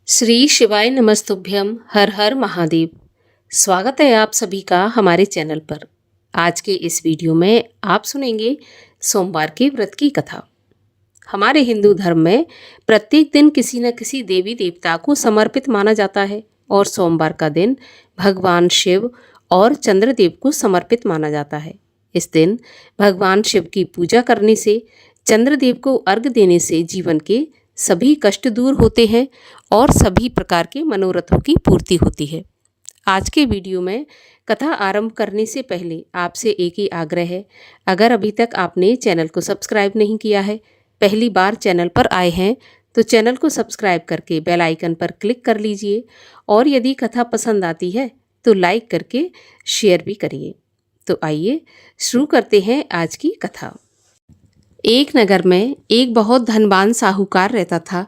श्री शिवाय नमस्तुभ्यम। हर हर महादेव। स्वागत है आप सभी का हमारे चैनल पर। आज के इस वीडियो में आप सुनेंगे सोमवार के व्रत की कथा। हमारे हिंदू धर्म में प्रत्येक दिन किसी न किसी देवी देवता को समर्पित माना जाता है और सोमवार का दिन भगवान शिव और चंद्रदेव को समर्पित माना जाता है। इस दिन भगवान शिव की पूजा करने से, चंद्रदेव को अर्घ्य देने से जीवन के सभी कष्ट दूर होते हैं और सभी प्रकार के मनोरथों की पूर्ति होती है। आज के वीडियो में कथा आरंभ करने से पहले आपसे एक ही आग्रह है, अगर अभी तक आपने चैनल को सब्सक्राइब नहीं किया है, पहली बार चैनल पर आए हैं तो चैनल को सब्सक्राइब करके बेल आइकन पर क्लिक कर लीजिए और यदि कथा पसंद आती है तो लाइक करके शेयर भी करिए। तो आइए शुरू करते हैं आज की कथा। एक नगर में एक बहुत धनवान साहूकार रहता था,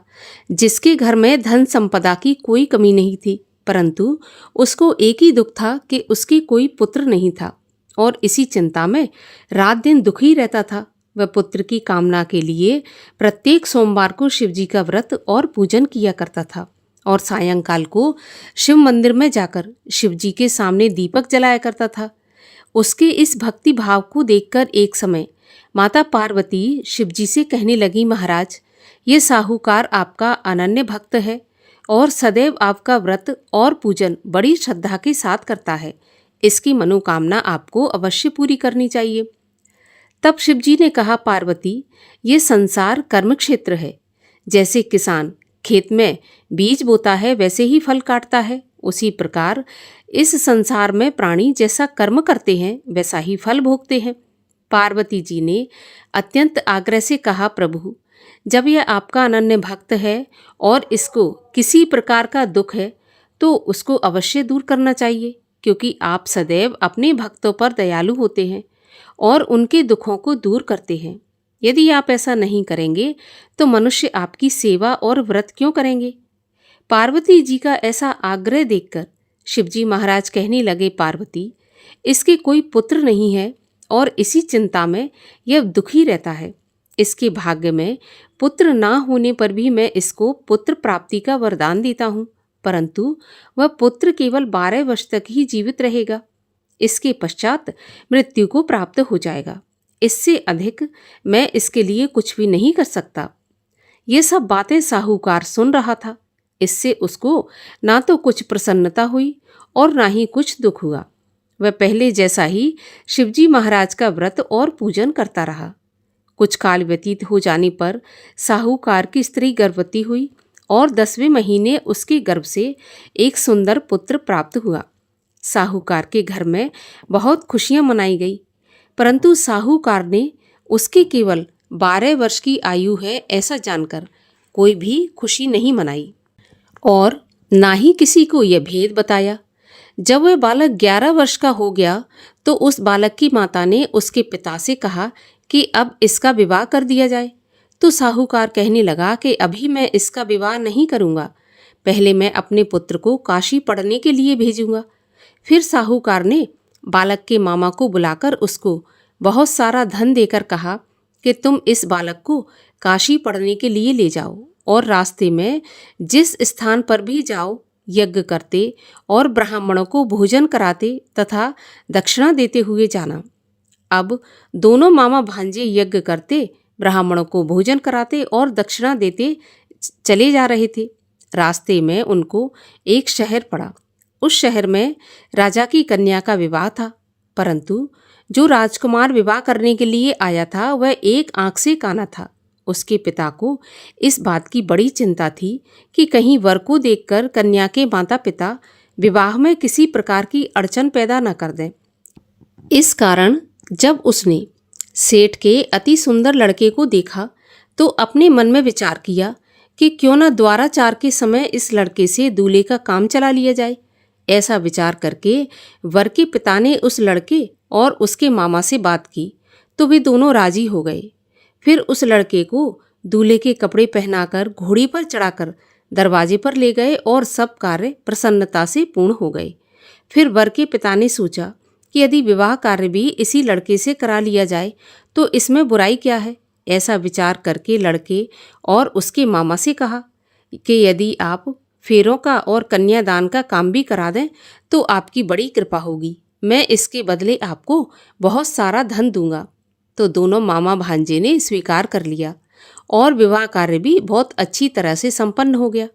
जिसके घर में धन संपदा की कोई कमी नहीं थी, परंतु उसको एक ही दुख था कि उसकी कोई पुत्र नहीं था और इसी चिंता में रात दिन दुखी रहता था। वह पुत्र की कामना के लिए प्रत्येक सोमवार को शिवजी का व्रत और पूजन किया करता था और सायंकाल को शिव मंदिर में जाकर शिवजी के सामने दीपक जलाया करता था। उसके इस भक्ति भाव को देखकर एक समय माता पार्वती शिवजी से कहने लगी, महाराज, ये साहूकार आपका अनन्य भक्त है और सदैव आपका व्रत और पूजन बड़ी श्रद्धा के साथ करता है। इसकी मनोकामना आपको अवश्य पूरी करनी चाहिए। तब शिवजी ने कहा, पार्वती, ये संसार कर्म क्षेत्र है। जैसे किसान खेत में बीज बोता है वैसे ही फल काटता है, उसी प्रकार इस संसार में प्राणी जैसा कर्म करते हैं वैसा ही फल भोगते हैं। पार्वती जी ने अत्यंत आग्रह से कहा, प्रभु, जब यह आपका अनन्य भक्त है और इसको किसी प्रकार का दुख है तो उसको अवश्य दूर करना चाहिए, क्योंकि आप सदैव अपने भक्तों पर दयालु होते हैं और उनके दुखों को दूर करते हैं। यदि आप ऐसा नहीं करेंगे तो मनुष्य आपकी सेवा और व्रत क्यों करेंगे? पार्वती जी का ऐसा आग्रह देखकर शिवजी महाराज कहने लगे, पार्वती, इसके कोई पुत्र नहीं है और इसी चिंता में यह दुखी रहता है। इसके भाग्य में पुत्र ना होने पर भी मैं इसको पुत्र प्राप्ति का वरदान देता हूँ, परंतु वह पुत्र केवल 12 वर्ष तक ही जीवित रहेगा। इसके पश्चात मृत्यु को प्राप्त हो जाएगा। इससे अधिक मैं इसके लिए कुछ भी नहीं कर सकता। ये सब बातें साहूकार सुन रहा था। इससे उसको ना तो कुछ प्रसन्नता हुई और ना ही कुछ दुख हुआ। वह पहले जैसा ही शिवजी महाराज का व्रत और पूजन करता रहा। कुछ काल व्यतीत हो जाने पर साहूकार की स्त्री गर्भवती हुई और 10वें महीने उसके गर्भ से एक सुंदर पुत्र प्राप्त हुआ। साहूकार के घर में बहुत खुशियां मनाई गई, परंतु साहूकार ने उसके केवल 12 वर्ष की आयु है ऐसा जानकर कोई भी खुशी नहीं मनाई और ना ही किसी को यह भेद बताया। जब वह बालक 11 वर्ष का हो गया तो उस बालक की माता ने उसके पिता से कहा कि अब इसका विवाह कर दिया जाए। तो साहूकार कहने लगा कि अभी मैं इसका विवाह नहीं करूँगा, पहले मैं अपने पुत्र को काशी पढ़ने के लिए भेजूँगा। फिर साहूकार ने बालक के मामा को बुलाकर उसको बहुत सारा धन देकर कहा कि तुम इस बालक को काशी पढ़ने के लिए ले जाओ और रास्ते में जिस स्थान पर भी जाओ यज्ञ करते और ब्राह्मणों को भोजन कराते तथा दक्षिणा देते हुए जाना। अब दोनों मामा भांजे यज्ञ करते, ब्राह्मणों को भोजन कराते और दक्षिणा देते चले जा रहे थे। रास्ते में उनको एक शहर पड़ा। उस शहर में राजा की कन्या का विवाह था, परंतु जो राजकुमार विवाह करने के लिए आया था वह एक आंख से काना था। उसके पिता को इस बात की बड़ी चिंता थी कि कहीं वर को देखकर कन्या के माता पिता विवाह में किसी प्रकार की अड़चन पैदा न कर दें। इस कारण जब उसने सेठ के अति सुंदर लड़के को देखा तो अपने मन में विचार किया कि क्यों न द्वाराचार के समय इस लड़के से दूल्हे का काम चला लिया जाए। ऐसा विचार करके वर के पिता ने उस लड़के और उसके मामा से बात की तो वे दोनों राजी हो गए। फिर उस लड़के को दूल्हे के कपड़े पहनाकर घोड़ी पर चढ़ाकर दरवाजे पर ले गए और सब कार्य प्रसन्नता से पूर्ण हो गए। फिर वर के पिता ने सोचा कि यदि विवाह कार्य भी इसी लड़के से करा लिया जाए तो इसमें बुराई क्या है। ऐसा विचार करके लड़के और उसके मामा से कहा कि यदि आप फेरों का और कन्यादान का काम भी करा दें तो आपकी बड़ी कृपा होगी। मैं इसके बदले आपको बहुत सारा धन दूंगा। तो दोनों मामा भांजे ने स्वीकार कर लिया और विवाह कार्य भी बहुत अच्छी तरह से संपन्न हो गया।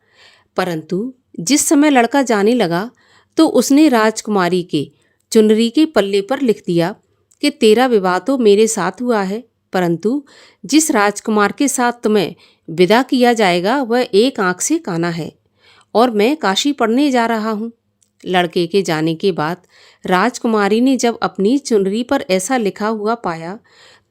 परंतु जिस समय लड़का जाने लगा तो उसने राजकुमारी के चुनरी के पल्ले पर लिख दिया कि तेरा विवाह तो मेरे साथ हुआ है, परंतु जिस राजकुमार के साथ तुम्हें विदा किया जाएगा वह एक आंख से काना है और मैं काशी पढ़ने जा रहा हूँ। लड़के के जाने के बाद राजकुमारी ने जब अपनी चुनरी पर ऐसा लिखा हुआ पाया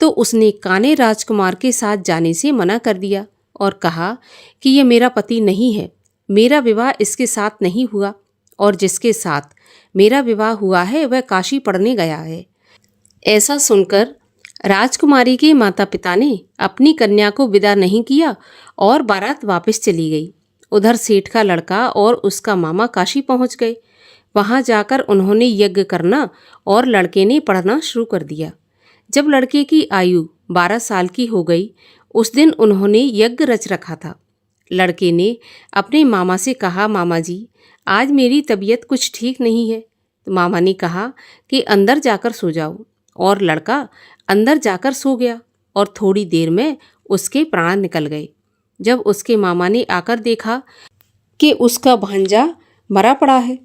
तो उसने काने राजकुमार के साथ जाने से मना कर दिया और कहा कि यह मेरा पति नहीं है, मेरा विवाह इसके साथ नहीं हुआ और जिसके साथ मेरा विवाह हुआ है वह काशी पढ़ने गया है। ऐसा सुनकर राजकुमारी के माता पिता ने अपनी कन्या को विदा नहीं किया और बारात वापस चली गई। उधर सेठ का लड़का और उसका मामा काशी पहुंच गए। वहां जाकर उन्होंने यज्ञ करना और लड़के ने पढ़ना शुरू कर दिया। जब लड़के की आयु 12 साल की हो गई, उस दिन उन्होंने यज्ञ रच रखा था। लड़के ने अपने मामा से कहा, मामा जी आज मेरी तबीयत कुछ ठीक नहीं है। तो मामा ने कहा कि अंदर जाकर सो जाओ और लड़का अंदर जाकर सो गया और थोड़ी देर में उसके प्राण निकल गए। जब उसके मामा ने आकर देखा कि उसका भांजा मरा पड़ा है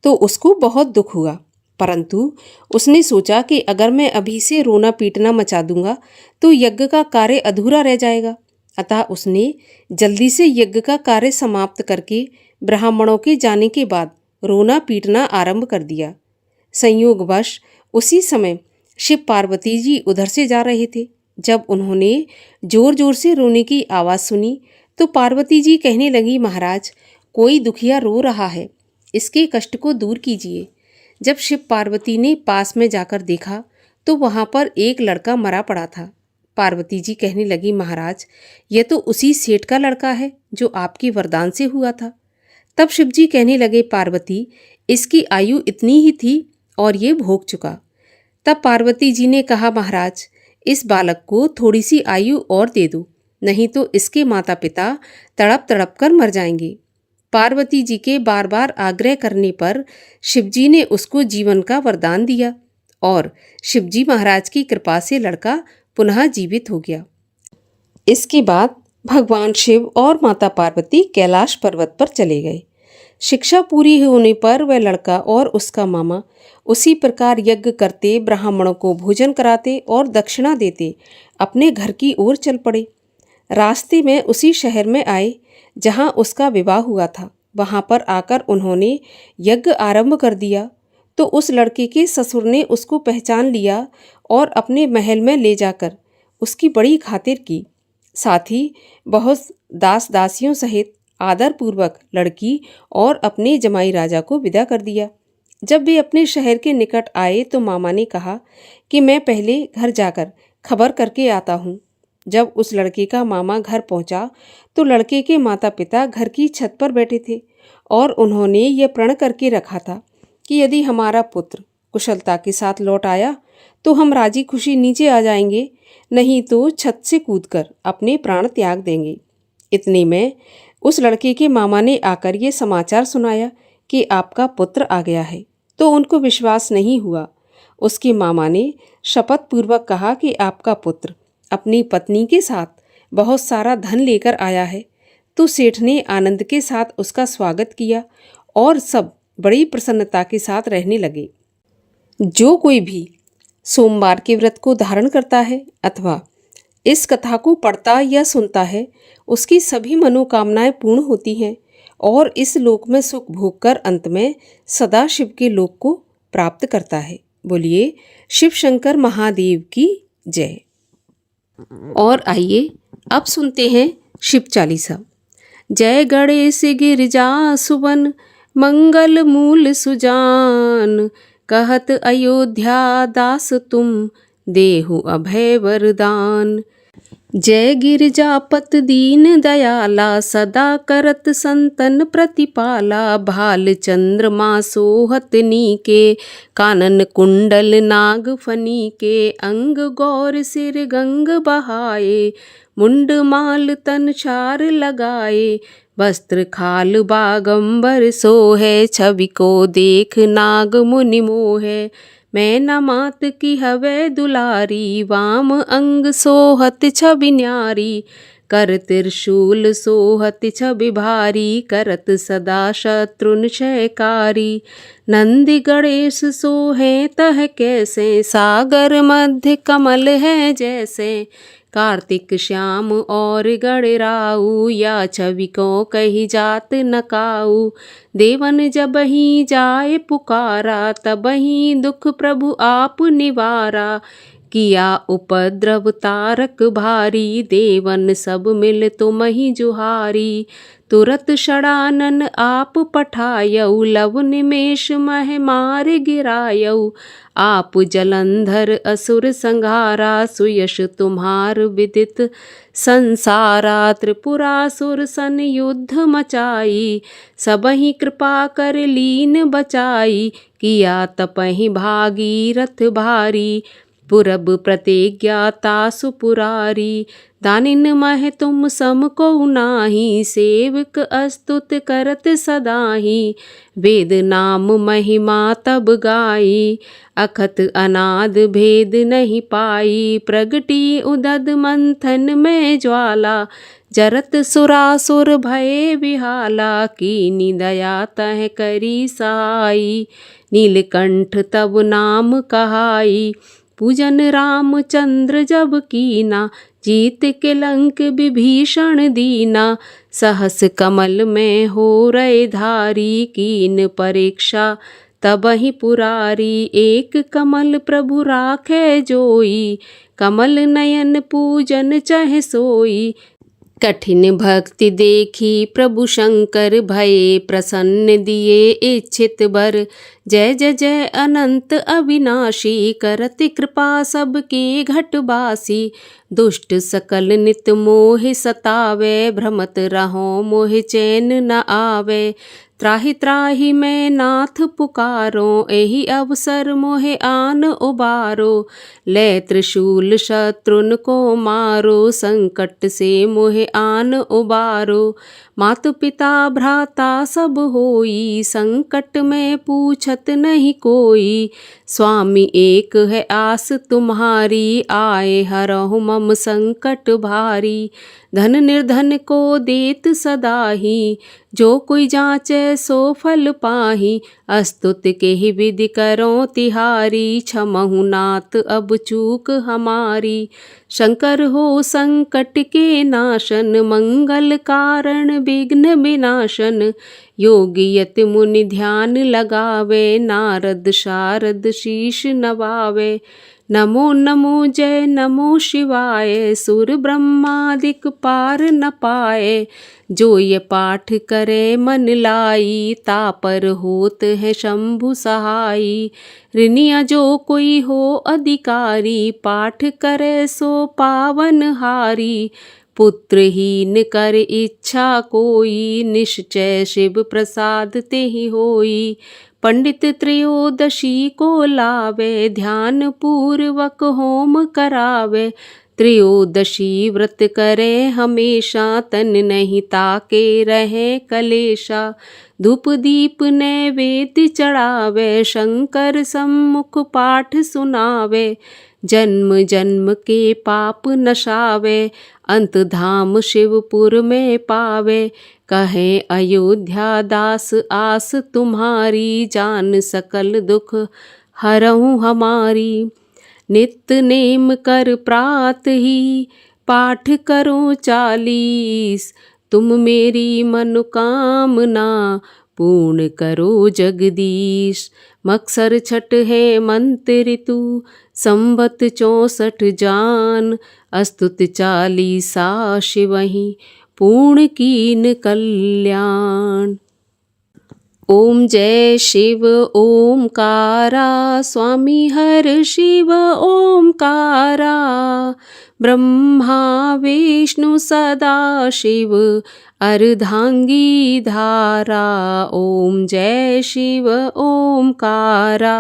तो उसको बहुत दुख हुआ, परंतु उसने सोचा कि अगर मैं अभी से रोना पीटना मचा दूंगा तो यज्ञ का कार्य अधूरा रह जाएगा। अतः उसने जल्दी से यज्ञ का कार्य समाप्त करके ब्राह्मणों के जाने के बाद रोना पीटना आरंभ कर दिया। संयोगवश उसी समय शिव पार्वती जी उधर से जा रहे थे। जब उन्होंने जोर जोर से रोने की आवाज़ सुनी तो पार्वती जी कहने लगी, महाराज कोई दुखिया रो रहा है, इसके कष्ट को दूर कीजिए। जब शिव पार्वती ने पास में जाकर देखा तो वहाँ पर एक लड़का मरा पड़ा था। पार्वती जी कहने लगी, महाराज यह तो उसी सेठ का लड़का है जो आपकी वरदान से हुआ था। तब शिव जी कहने लगे, पार्वती इसकी आयु इतनी ही थी और ये भोग चुका। तब पार्वती जी ने कहा, महाराज इस बालक को थोड़ी सी आयु और दे दो, नहीं तो इसके माता पिता तड़प तड़प कर मर जाएंगे। पार्वती जी के बार बार आग्रह करने पर शिवजी ने उसको जीवन का वरदान दिया और शिवजी महाराज की कृपा से लड़का पुनः जीवित हो गया। इसके बाद भगवान शिव और माता पार्वती कैलाश पर्वत पर चले गए। शिक्षा पूरी होने पर वह लड़का और उसका मामा उसी प्रकार यज्ञ करते, ब्राह्मणों को भोजन कराते और दक्षिणा देते अपने घर की ओर चल पड़े। रास्ते में उसी शहर में आए जहां उसका विवाह हुआ था। वहां पर आकर उन्होंने यज्ञ आरंभ कर दिया तो उस लड़के के ससुर ने उसको पहचान लिया और अपने महल में ले जाकर उसकी बड़ी खातिर की। साथ ही बहुत दास दासियों सहित आदरपूर्वक लड़की और अपने जमाई राजा को विदा कर दिया। जब वे अपने शहर के निकट आए तो मामा ने कहा कि मैं पहले घर जाकर खबर करके आता हूँ। जब उस लड़के का मामा घर पहुँचा तो लड़के के माता पिता घर की छत पर बैठे थे और उन्होंने ये प्रण करके रखा था कि यदि हमारा पुत्र कुशलता के साथ लौट आया तो हम राजी खुशी नीचे आ जाएंगे, नहीं तो छत से कूदकर अपने प्राण त्याग देंगे। इतने में उस लड़के के मामा ने आकर ये समाचार सुनाया कि आपका पुत्र आ गया है। तो उनको विश्वास नहीं हुआ। उसके मामा ने शपथ पूर्वक कहा कि आपका पुत्र अपनी पत्नी के साथ बहुत सारा धन लेकर आया है। तो सेठ ने आनंद के साथ उसका स्वागत किया और सब बड़ी प्रसन्नता के साथ रहने लगे। जो कोई भी सोमवार के व्रत को धारण करता है अथवा इस कथा को पढ़ता या सुनता है, उसकी सभी मनोकामनाएं पूर्ण होती हैं और इस लोक में सुख भोग कर अंत में सदा शिव के लोक को प्राप्त करता है। बोलिए शिव शंकर महादेव की जय। और आइए अब सुनते हैं शिव चालीसा। जय गणेश गिरिजा सुवन मंगल मूल सुजान, कहत अयोध्या दास तुम देहु अभय वरदान। जय गिरिजापत दीन दयाला, सदा करत संतन प्रतिपाला। भाल चंद्रमा सोहत नीके, कानन कुंडल नाग फनी के। अंग गौर सिर गंग बहाए, मुंड माल तन छार लगाए। वस्त्र खाल बागंबर सोहे, छवि को देख नाग मुनि मोहे। मैं न मात की हवे दुलारी, वाम अंग सोहत छवि न्यारी। कर त्रिशूल सोहत छवि भारी, करत सदा शत्रुन क्षयकारी। नंदी गणेश सोहे तह कैसे, सागर मध्य कमल है जैसे। कार्तिक श्याम और गणराऊ, या छवि को कही जात न काऊ। देवन जब ही जाए पुकारा, तब ही दुख प्रभु आप निवारा। किया उपद्रव तारक भारी, देवन सब मिल तुम ही जुहारी। तुरत षडानन आप पठायऊ, लव निमेष मह मार गिरायऊ। आप जलंधर असुर संहारा, सुयश तुम्हार विदित संसारा। त्रिपुरासुर सन युद्ध मचाई, सबहि कृपा कर लीन बचाई। किया तपहि भागीरथ भारी, पुरब प्रतिज्ञा तासु पुरारी। दानिन मह तुम सम को नाही, सेवक अस्तुत करत सदाही। वेद नाम महिमा तब गाई, अखत अनाद भेद नहीं पाई। प्रगटी उदद मंथन में ज्वाला, जरत सुरासुर भये विहाला। कीनी दया तह करी सहाई, नीलकंठ तब नाम कहाई। पूजन रामचंद्र जब कीना, जीत के लंक विभीषण दीना। सहस कमल में हो रहे धारी, कीन परीक्षा तबहि पुरारी। एक कमल प्रभु राखे जोई, कमल नयन पूजन चह सोई। कठिन भक्ति देखी प्रभु शंकर, भये प्रसन्न दिए इच्छित वर। जय जय जय अनंत अविनाशी, करति कृपा सबके घटबासी। दुष्ट सकल नित मोहि सतावे, भ्रमत रहो मोहि चैन न आवे। त्राहि त्राहि मैं नाथ पुकारो, एहि अवसर मोहे आन उबारो। ले त्रिशूल शत्रुन को मारो, संकट से मोहे आन उबारो। मातु पिता भ्राता सब होई, संकट में पूछत नहीं कोई। स्वामी एक है आस तुम्हारी, आए हरहु मम संकट भारी। धन निर्धन को देत सदाही, जो कोई जांचे सो फल पाही। अस्तुत के ही विधि करो तिहारी, क्षमहु नाथ अब चूक हमारी। शंकर हो संकट के नाशन, मंगल कारण विघ्न विनाशन। योगी यति मुनि ध्यान लगावे, नारद शारद शीश नवावे। नमो नमो जय नमो शिवाय, सुर ब्रह्मादिक पार न पाए। जो ये पाठ करे मन लाई, तापर होत है शंभु सहाई। ऋनिया जो कोई हो अधिकारी, पाठ करे सो पावन हारी। पुत्रहीन कर इच्छा कोई, निश्चय शिव प्रसाद ते ही होई। पंडित त्रयोदशी को लावे, ध्यान पूर्वक होम करावे। त्रयोदशी व्रत करे हमेशा, तन नहीं ताके रहे कलेशा। धूप दीप नैवेद्य चढ़ावे, शंकर सम्मुख पाठ सुनावे। जन्म जन्म के पाप नशावे, अंत धाम शिवपुर में पावे। कहे अयोध्या दास आस तुम्हारी, जान सकल दुख हरहु हमारी। नित्य नेम कर प्रात ही, पाठ करो 40। तुम मेरी मनोकामना, पूर्ण करो जगदीश। मक्सर छठ है मंत्र ऋतु, संवत 64 जान। अस्तुत 40 शिवहि, पूर्ण कीन कल्याण। ओम जय शिव ओमकारा, स्वामी हर शिव ओमकारा। ब्रह्मा विष्णु सदा शिव, अर्धांगी धारा। ओम जय शिव ओमकारा।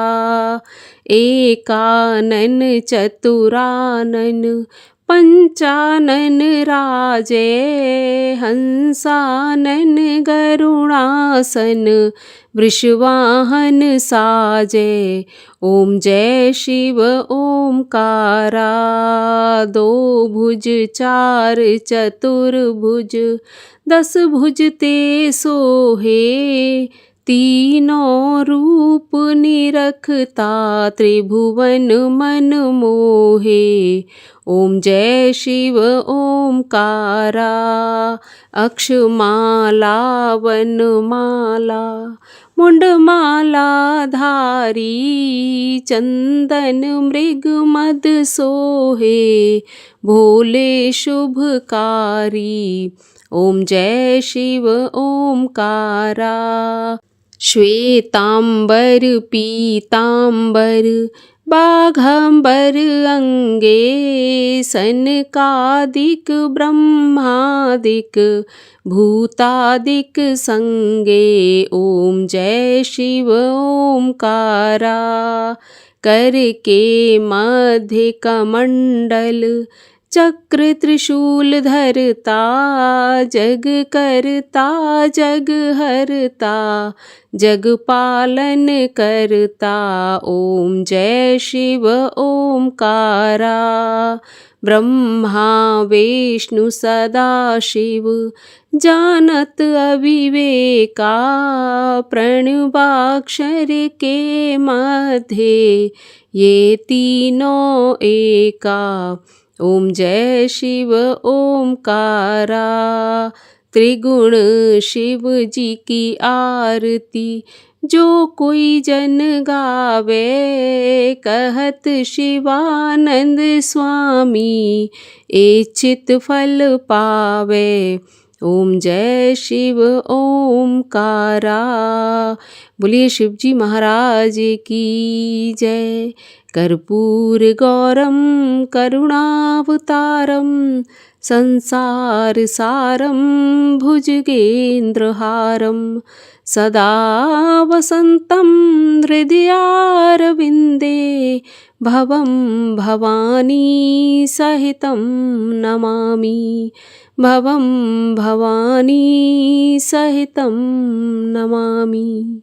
एकानन चतुरानन, पंचानन राजे हंसानन गरुणासन वृषवाहन साजे। ओम जय शिव ओमकारा। दो भुज चार चतुर्भुज 10 भुज ते सोहे। तीनों रूप निरखता त्रिभुवन मन मोहे। ओम जय शिव ओमकारा। अक्षमाला वनमाला मुंडमाला धारी। चंदन मृग मद सोहे भोले शुभकारी। ओम जय शिव ओमकारा। श्वेतांबर पीतांबर बाघंबर अंगे। सनकादिक ब्रह्मादिक भूतादिक संगे। ओम जय शिव ओमकारा। कर के मध्य कमंडल चक्र त्रिशूल धरता। जग करता जग हरता जग पालन करता। ओम जय शिव ओमकारा। ब्रह्मा विष्णु सदा शिव जानत अविवेका। प्रणवाक्षर के मध्य ये तीनों एका। ओम जय शिव ओमकारा। त्रिगुण शिव जी की आरती जो कोई जन गावे। कहत शिवानंद स्वामी इच्छित फल पावे। ओम जय शिव ओमकारा। बोलिए शिवजी महाराज की जय। कर्पूर गौरम करुणावतारम संसार सारम भुजगेन्द्रहारम। सदा वसंतं हृदयारविन्दे भवं भवानी सहितं नमामि। भवं भवानी सहितं नमामि।